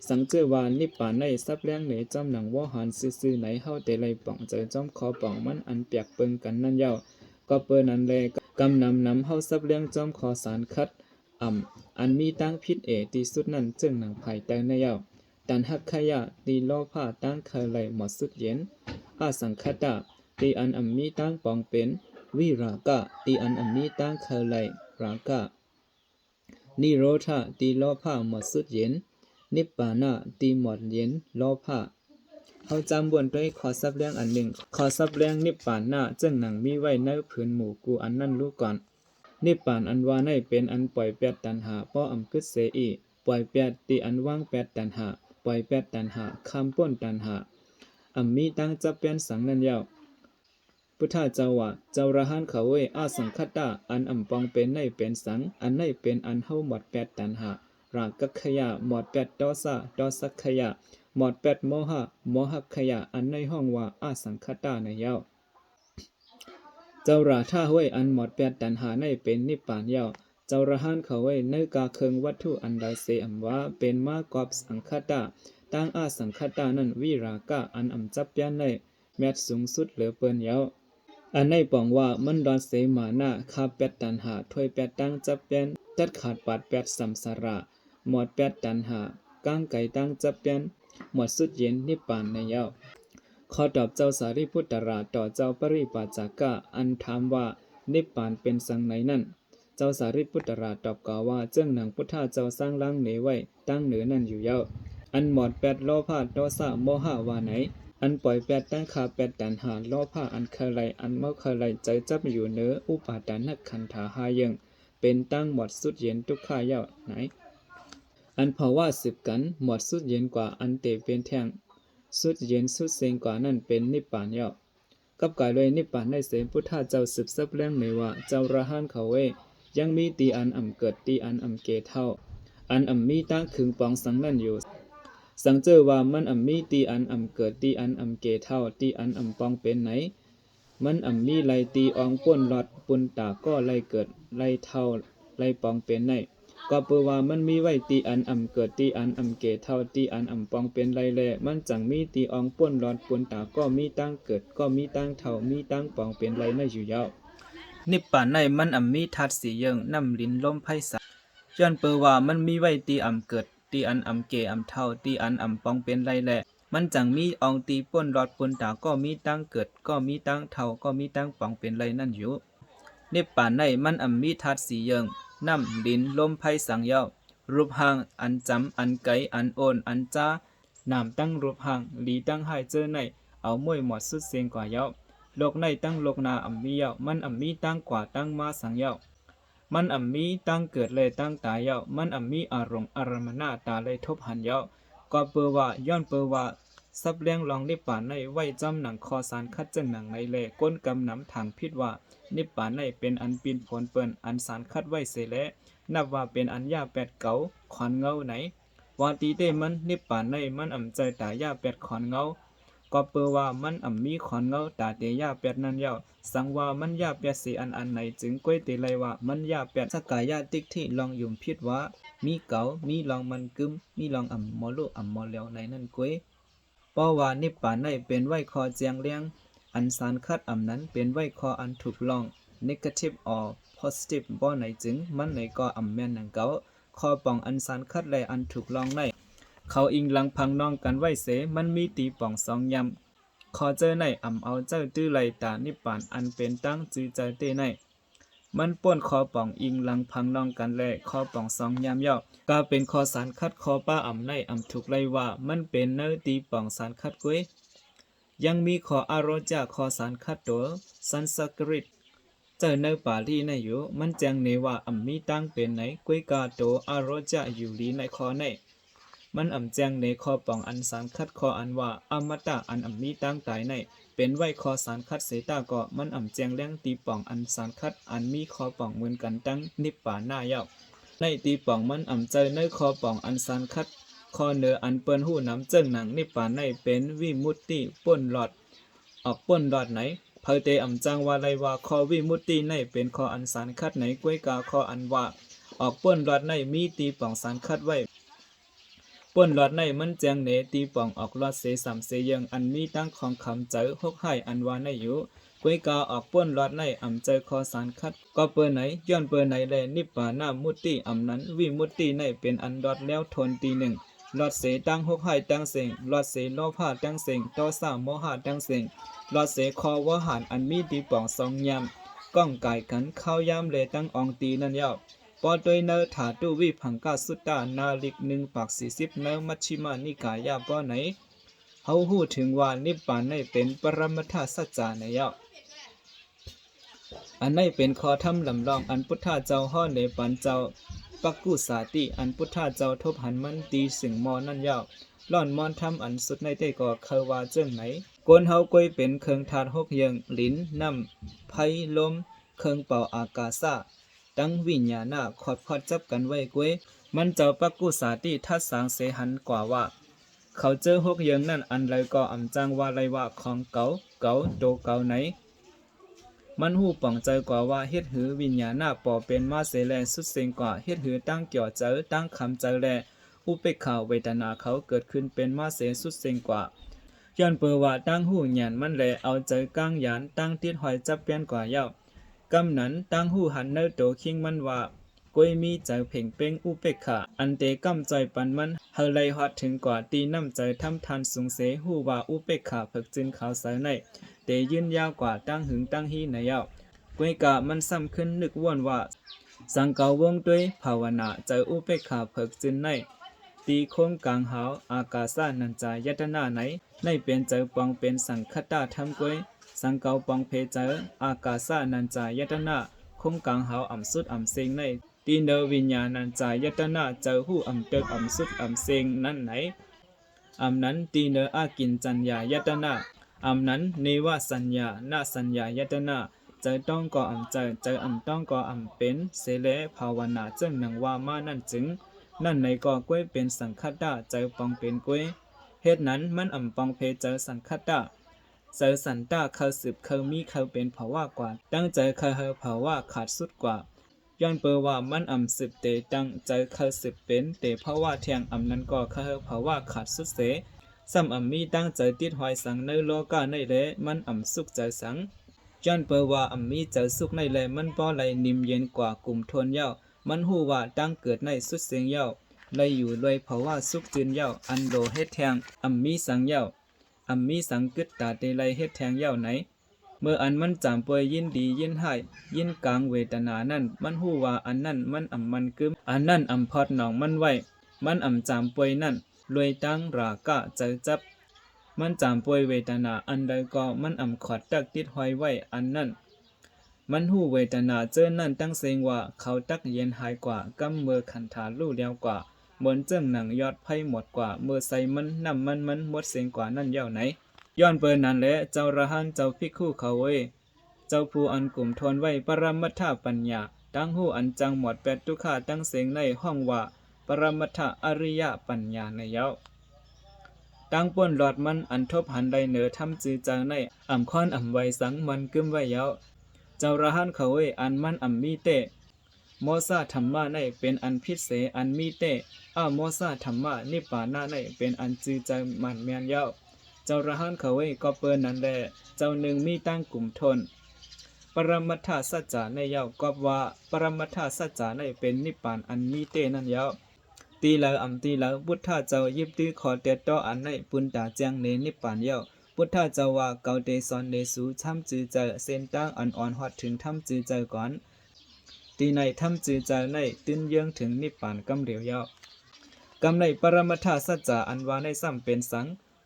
สังเจอว่านิพพานในซับแรงเหนจอมหนังว่าหันซื่อๆไหนเฮาแต่ไรป่องเจอจอมคอป่องมันอันเปียกเปิงกันนั่นเย้าก็เปิ้นนั้นแลกำนำเฮาซับแรงจอมคอสารคัดอันมีตั้งพิษที่สุดนั้นจึงหนังไผ่แต่ในเย้าตันหักขยะตีล้อผ้าตั้งเคยไหลหมดสุดเย็นอาสังคตะตีอันมีตั้งปองเป็นวิรากะตีอันมีตั้งเคยไหลรากะนิโรธาตีล้อผ้าหมดสุดเย็นนิพพานะตีหมดเย็นล้อผ้าเขาจำบวนด้วยขอซับแรงอันหนึ่งขอซับแรงนิพพานะจึงหนังมีไว้ในผืนหมู่กูอันนั่นรู้ก่อนนิพพานอันว่าในเป็นอันปล่อยแปดตันหาป้ออำกึศเสอีปล่อยแปดตีอันว่างแปดตันหาปล่อยแปดตันหาคำป้นตันหามีตั้งจะเป็นสังนันยาวพุทธเจ้าว่าเจ้าระหันเขาเวอาสังคตาอันปองเป็นในเป็นสังอันในเป็นอันเฮาหมดแปดตันหารากกัขยะหมดแปดดอสักขยะหมดแปดโมหะขยะอันในห้องว่าอาสังคตาในยาวเจ้าราท่าเวอันหมดแปดตันหาในเป็นนิพพานยาวเจ้าระหันเขาเวในกาเคิงวัตถุอันใดเสว่าเป็นมากอบสังคตาตั้งอาสังคตานั้นวิรากะอันจับยันในแม้สูงสุดเหลือเปิ้นยาวอันในปองว่ามันดอนเสมานะคาแปดตันหาถวยแปดตั้งจับยันตัดขาดปาดแปดสัมสาระหมดแปดตันหาก้างไก่ตั้งจับยันหมดสุดเย็นนิพพานในยาวขอตอบเจ้าสารีพุทธราต่อเจ้าปริปัจจากะอันถามว่านิพพานเป็นสังไหนนั่นเจ้าสารีพุทธราตอบกล่าวว่าเจ้าหนังพุทธาเจ้าสร้างล้างเหนไว้ตั้งเหนือนั่นอยู่ยาวอันหมดแปดโลภะโทสะโมหะว่าไหนอันปล่อยแปดตั้งขาแปดตันหาโลภะอันเคยไหลอันเมื่อเคยไหลใจจับอยู่เหนืออุปาทานขันธาหายังเป็นตั้งหมดสุดเย็นทุกข้ายาวไหนอันเพราะว่าสืบกันหมดสุดเย็นกว่าอันเตเป็นแท่งสุดเย็นสุดเซงกว่านั่นเป็นนิพพานยาวกับกายเลยนิพพานในเสพุทธาเจ้าสืบซับแรงในว่าเจ้าระหันเขาเวยังมีตีอันเกิดตีอันเกเท่าอันมีตั้งขึงปองสังนั่นอยู่สังเจอว่ามันมีตีอันเกิดตีอันเกเท่าตีอันปองเป็นไหนมันมีไลตีอองป้นหลอดปุนตาก็ไลเกิดไลเท่าไลปองเป็นไหนก็เปว่ามันมีไว้ตีอันเกิดตีอันเกเท่าตีอันปองเป็นไรแลมันจังมีตีอองป้นหลอดปุนตาก็มีตั้งเกิดก็มีตั้งเท่ามีตั้งปองเป็นไรไม่อยู่ยาวนิพพานในมันมีธาตุสีเยิงน้ำลิ้นลมไพศาลย้อนเปว่ามันมีไว้ตีเกิดตีอันเกเท่าตีอันปองเป็นไรแหละมันจังมีอองตีป่นรอดปนตาก็มีตั้งเกิดก็มีตั้งเท่าก็มีตั้งปองเป็นไรนั่นอยู่นิพพานในมันมีธาตุสีเยิงน้ำลิ้นลมไพสังเยารูปห่างอันจำอันไกอันโอนอันจ้านามตั้งรูปห่างลีตั้งให้เจอในเอามวยหมดสุดเสียงกว่าเยาโลกในตั้งโลกนามีเยามันมีตั้งกว่าตั้งมาสังเยามันมีตั้งเกิดเลยตั้งตายเยามันมีอารมณะตาเลยทบหันเยาก็เปว่าย้อนเปว่าซับเลี้ยงลองนิพพานในไว้จำหนังคอสารคัดจึงหนังในเลก้นกำน้ำทางพิษว่านิพพานในเป็นอันปีนผลเปิ้นอันสารคัดไว้เสและนับว่าเป็นอันยาแปดเก๋าขอนเงาไหนว่าตีเต้มันนิพพานในมันใจตายาแปดขอนเงาก็เปว่ามันมีขอนเงาตาเตยาแปดนั่นเย้าสังว่ามันยาแปดสีอันไหนจึงก้วยเตไลว่ามันยาแปดสกายาติกที่ลองยุ่มพิษว่ามีเก๋ามีลองมันกึมมีลองมอลุมอเลียวในนั่นก้วยเพราะว่านิพพานในเป็นไว้คอเจียงเลี้ยงอันสารคัดนั้นเป็นไว้คออันถูกลอง negative or positive บ่ไหนจึงมันไหนก็แม่นนังเก่าคอป่องอันสารคัดและอันถูกลองในเขาอิงหลังพังน้องกันไว้เสมันมีตีป่องสองยำขอเจอในเอาเจ้าตื้อไหลตานิพพานอันเป็นตั้งจือใจเต้ในมันป่นคอป่องอิงหลังพังน้องกันและคอป่องสองยำย่อก็เป็นคอสารคัดคอป้าในถูกไล่ว่ามันเป็นเนื้อตีป่องสารคัดกุ้ยยังมีขออารจาขอสารคัดตัวสันสกฤตเจอในป่าลีในอยู่มันแจงเนว่ามีตั้งเป็นไหนกุ้ยกาโตอารจาอยู่ลีในคอในมันแจงในคอป่องอันสารคัดคออันว่าอมตะอันมีตั้งตายในเป็นไว้คอสารคัดเสตาก็มันแจงแรงตีป่องอันสารคัดอันมีคอป่องเหมือนกันตั้งนิพพานหน้ายาวในตีป่องมันใจในคอป่องอันสารคัดคอเนืออันเปิ้นหูน้ำเจิ้งหนังนิพพานในเป็นวิมุตติป่นหลอดออกป่นหลอดไหนเพอเตจังว่าไรว่าคอวิมุตติในเป็นคออันสารคัดไหนก้วยกาคออันว่าออกป่นหลอดในมีตีป่องสารคัดไว้ป่ ป่นหลอดในมันแจงเหนตีป่องออกลอดเสสามเสยังอันมีตั้งของคำเจอหกให้อันวาในอยู่กวยกาออกป่นหลอดในอ่ำเจอคอสารคัดก็เปิดไหนย้อนเปิดไหนแลนิปปานามุตติอ่ำนั้นวิมุตติในเป็นอันดอดแล้วทนตีหนึ่งลอดเสตั้งหกให้ตั้งเสงลอดเสโลภะตั้งเสงต่อสามโมหะตั้งเสงลอดเสคอวหารอันมีตีป่องสองยามก้องไก่กันเข้ายามเลตั้งอองตีนั่นยาวปอโดยเนอถาตุวิพังกาสุตตานาลิก1:40เนอมัชชิมานิกายาปอไหนเฮาฮู้ถึงว่านิพพานในเป็นปรมัตถสัจจาในยาวอันในเป็นข้อธรรมลำลองอันพุทธเจ้าฮ้อในปันเจ้าปักกุสาติอันพุทธเจ้าทบหันมันตีสิงมอนั่นยาวล่อนมอนทำอันสุดในได้ก่อเคว่าเจิ้งไหนกวนเฮากวยเป็นเครื่องทาดหกเยิงลิ้นน้ำไผลมเครื่องเป่าอากาศะตั้งวิญญาณขอดพอดจับกันไว้กวยมันเจ้าปักกุสาติทัดสางเสหันกว่าว่าเขาเจอหกเยิงนั่นอันไรก็อำจังว่าไรว่าของเก่าโตเก่าไหนมันหูป่องใจกว่าว่าเฮ็ดหือวิญญาณปอเป็นมาเสแลสุดเสงกว่าเฮ็ดหือตั้งเกี่ยวเจอตั้งคำเจอแลอุเปกขาเวทนาเขาเกิดขึ้นเป็นมาเสสุดเสงกว่าย้อนเปอว่าตั้งหูหยานมันแลเอาใจก้างหยานตั้งติดหอยจับเปลี่ยนกว่าเย้ากำนั้นตั้งหูหันเนอโตคิงมันว่ากวยมีใจเพ่งเป้งอุเปกขาอันเตกำใจปันมันเฮาไลฮอดถึงกว่าตีน้ำใจทำทานสูงเสหูว่าอุเปกขาเพิกจึนขาวใสในเตยืนยาวกว่าตั้งหึงตั้งฮีในเย้ากวยกะมันซ้ำขึ้นนึกว่นว่าสังเกาวงด้วยภาวนาใจอุเปกขาเพิกจึนในตีโค้งกลางหาวอากาศานันจายตนาไหนในเป็นใจปองเป็นสังคตาทำกวยสังเกาปองเพเจออากาศานันจายตนาคงกลางหาวอ่ำสุดอ่ำเซงในตีเนวิญญาณันจายตนาเจอหูอ่ำเติกอ่ำสุดอ่ำเซงนั่นไหนอ่ำนั้นตีเนอากินจัญญายตนาอ่ำนั้นเนวสัญญานาสัญญายตนาเจอต้องก่ออ่ำเจออ่ำต้องก่ออ่ำเป็นเสเลภาวนาเจ้งหนังว่ามานั่นจึงนั่นในก่อกล้วยเป็นสังคตาเจอปองเป็นกล้วยเหตุนั้นมันอ่ำปองเพเจอสังคตาเจอสันตาเขาสืบเขามีเขาเป็นภาวะกว่าตั้งใจเขาเฮาภาวะขาดสุดกว่าย้อนเปอว่ามันอ่ำสืบเตตั้งใจเขาสืบเป็นเตภาวะเทียงอ่ำนั้นก็เขาเฮาภาวะขาดสุดเสซ้ำอ่ำมีตั้งใจติดหอยสังในโลกาในเลมันอ่ำสุขใจสังย้อนเปอว่าอ่ำมีใจสุขในเลมันป้อไหลนิ่มเย็นกว่ากลุ่มทนเย้ามันหูว่าตั้งเกิดในสุดเสียงเย้าเลยอยู่เลยภาวะสุขจืนเย้าอันโลเฮ็ดแทงอ่ำมีสังเย้าอ่ำมีสังกึดตาเตไลเฮ็ดแทงเย้าไหนเมื่ออันมันจามป่วยยินดียินให้ยินกลางเวทนานั่นมันหูว่าอันนั่นมันอ่ำมันกึมอันนั่นอ่ำพอดหนองมันไว้มันอ่ำจามป่วยนั่นรวยตั้งรากะใจจับมันจามป่วยเวทนาอันใดก็มันอ่ำขอดตักติดหอยไว้อันนั่นมันหูเวทนาเจอนั่นตั้งเสงว่าเขาตักเย็นหายกว่ากำเมื่อขันฐานลู่เดียวกว่าบนเจิ้งหนังยอดไพ่หมดกว่าเมื่อใส่มันนำมันหมดเสียงกว่านั่นเย้าไหนย้อนเปิดนั้นแหละเจ้าระหันเจ้าภิกขุเขาเว้เจ้าผู้อันกลุ่มทนไว้ปรมัตถปัญญาตั้งหูอันจังหมดแปดทุกขาตั้งเสียงในห้องว่าปรมัตถอริยปัญญาในเย้าตั้งป่นหลอดมันอันทบหันใดเหนือทำจือจางในอ่ำค้อนอ่ำไว้สังมันกึมไว้เย้าเจ้าระหันเขาเว้อันมันอ่ำมีเตโมซาธรรมะในเป็นอันพิเศษอันมีเตโมซาธรรมะนิพพานะในเป็นอันจือใจมันแมนเย้าเจ้าระหันเขาเว้ก็เปิ้นนั้นแหละเจ้าหนึ่งมีตั้งกลุ่มทนปรมัตถสัจจาในเย้าก็ว่าปรมัตถสัจจาในเป็นนิพพานอันมีเตนั่นเย้าตีแล้วอ่ำตีแล้วพุทธเจ้ายิบตื้อขอเตต่ออันในปุณตาแจ้งในนิพพานเย้าพุทธเจ้าว่าเกาเตสอนเนสูช้ำจือใจเส้นตั้งอ่อนๆฮอดถึงทำจือใจก่อนตีในทำจือใจในตื้นเยื้องถึงนิพพานกำเดียวเย้ากำในปรมัตถสัจจาอันว่าในซ้ำเป็นสัง